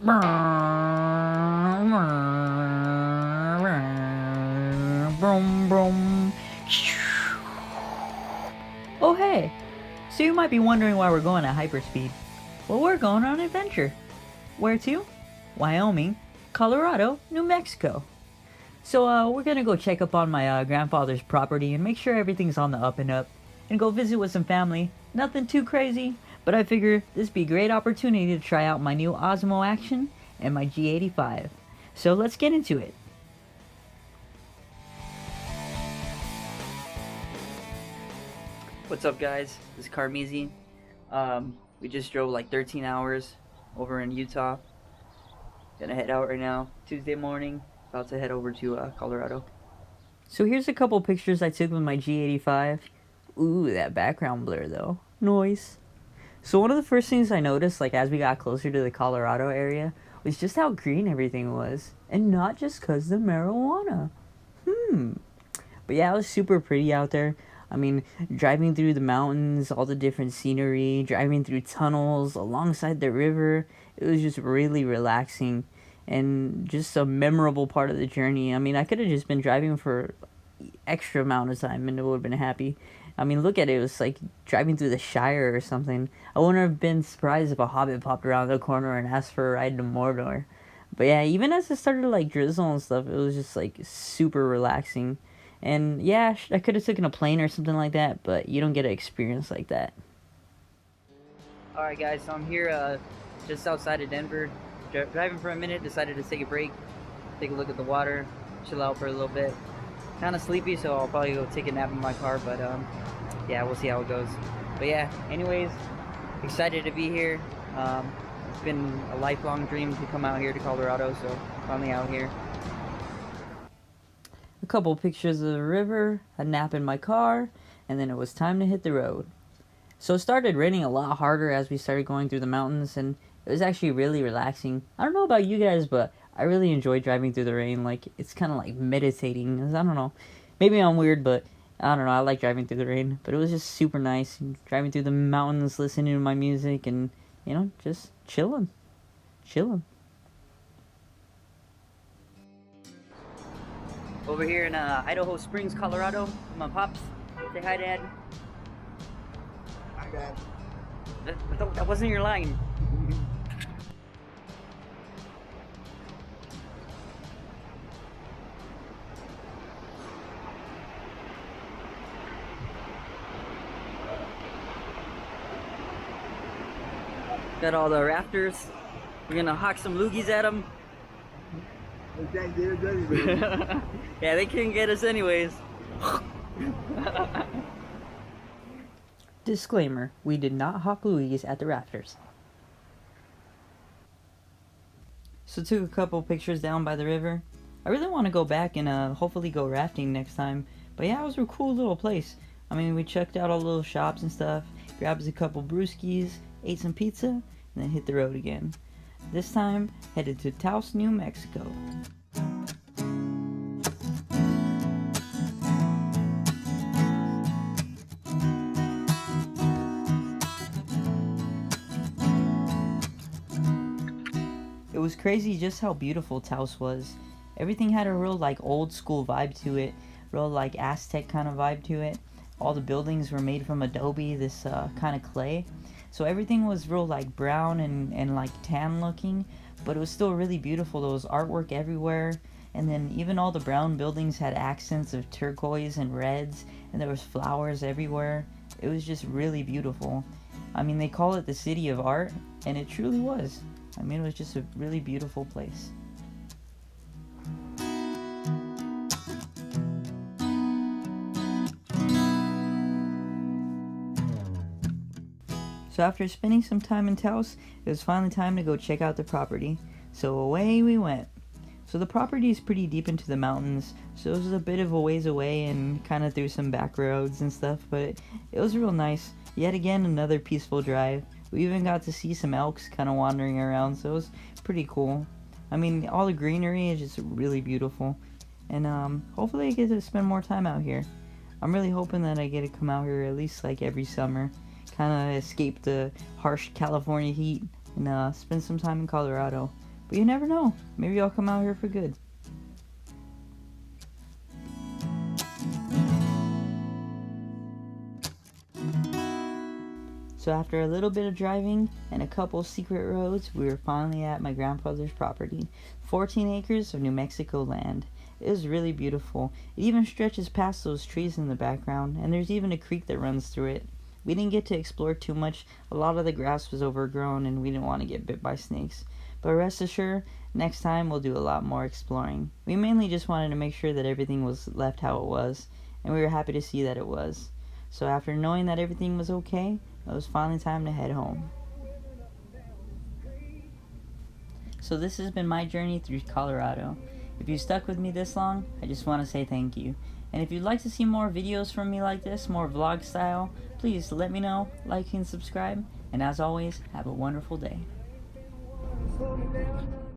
Boom, boom. Oh hey, so you might be wondering why we're going at hyperspeed. Well, we're going on an adventure. Where to? Wyoming, Colorado, New Mexico. So we're gonna go check up on my grandfather's property and make sure everything's on the up and up, and go visit with some family. Nothing too crazy, but I figure this'd be a great opportunity to try out my new Osmo action and my G85. So let's get into it. What's up, guys? This is Carmeezy. We just drove like 13 hours over in Utah. Gonna head out right now, Tuesday morning. About to head over to Colorado. So here's a couple pictures I took with my G85. Ooh, that background blur though. Noise. So one of the first things I noticed, like as we got closer to the Colorado area, was just how green everything was. And not just 'cause the marijuana. But yeah, it was super pretty out there. I mean, driving through the mountains, all the different scenery, driving through tunnels alongside the river, it was just really relaxing and just a memorable part of the journey. I mean, I could have just been driving for extra amount of time and it would have been happy. I mean, look at it. It was like driving through the Shire or something. I wouldn't have been surprised if a hobbit popped around the corner and asked for a ride to Mordor. But yeah, even as it started to like drizzle and stuff, it was just like super relaxing. And yeah, I could have taken a plane or something like that, but you don't get an experience like that. Alright guys, so I'm here just outside of Denver. Driving for a minute, decided to take a break, take a look at the water, chill out for a little bit. Kind of sleepy, so I'll probably go take a nap in my car, but yeah, we'll see how it goes. But yeah, anyways, excited to be here. It's been a lifelong dream to come out here to Colorado, so finally out here. A couple pictures of the river, a nap in my car, and then it was time to hit the road. So it started raining a lot harder as we started going through the mountains, and it was actually really relaxing. I don't know about you guys, but I really enjoy driving through the rain. Like, it's kind of like meditating. I don't know. Maybe I'm weird, but I don't know. I like driving through the rain. But it was just super nice. Driving through the mountains, listening to my music, and, you know, just chilling. Chilling. Over here in Idaho Springs, Colorado, my pops. Say hi, Dad. Hi, Dad. That wasn't your line. Got all the rafters. We're gonna hawk some loogies at them. They can't get it anyway. Yeah, they couldn't get us anyways. Disclaimer, we did not hawk loogies at the rafters. So took a couple pictures down by the river. I really want to go back and hopefully go rafting next time. But yeah, it was a cool little place. I mean, we checked out all the little shops and stuff, grabbed a couple brewskis, ate some pizza, and then hit the road again. This time, headed to Taos, New Mexico. It was crazy just how beautiful Taos was. Everything had a real like old school vibe to it, real like Aztec kind of vibe to it. All the buildings were made from adobe, this kind of clay. So everything was real like brown and like tan looking, but it was still really beautiful. There was artwork everywhere, and then even all the brown buildings had accents of turquoise and reds, and there was flowers everywhere. It was just really beautiful. I mean, they call it the city of art, and it truly was. I mean, it was just a really beautiful place. So after spending some time in Taos, it was finally time to go check out the property. So away we went. So the property is pretty deep into the mountains, so it was a bit of a ways away and kind of through some back roads and stuff, but it was real nice. Yet again, another peaceful drive. We even got to see some elks kind of wandering around, so it was pretty cool. I mean, all the greenery is just really beautiful, and hopefully I get to spend more time out here. I'm really hoping that I get to come out here at least like every summer, kind of escape the harsh California heat and spend some time in Colorado. But you never know. Maybe I'll come out here for good. So after a little bit of driving and a couple secret roads, we were finally at my grandfather's property. 14 acres of New Mexico land. It was really beautiful. It even stretches past those trees in the background, and there's even a creek that runs through it. We didn't get to explore too much. A lot of the grass was overgrown and we didn't want to get bit by snakes. But rest assured, next time we'll do a lot more exploring. We mainly just wanted to make sure that everything was left how it was, and we were happy to see that it was. So after knowing that everything was okay, it was finally time to head home. So this has been my journey through Colorado. If you stuck with me this long, I just want to say thank you. And if you'd like to see more videos from me like this, more vlog style, please let me know, like and subscribe. And as always, have a wonderful day. Slow me down.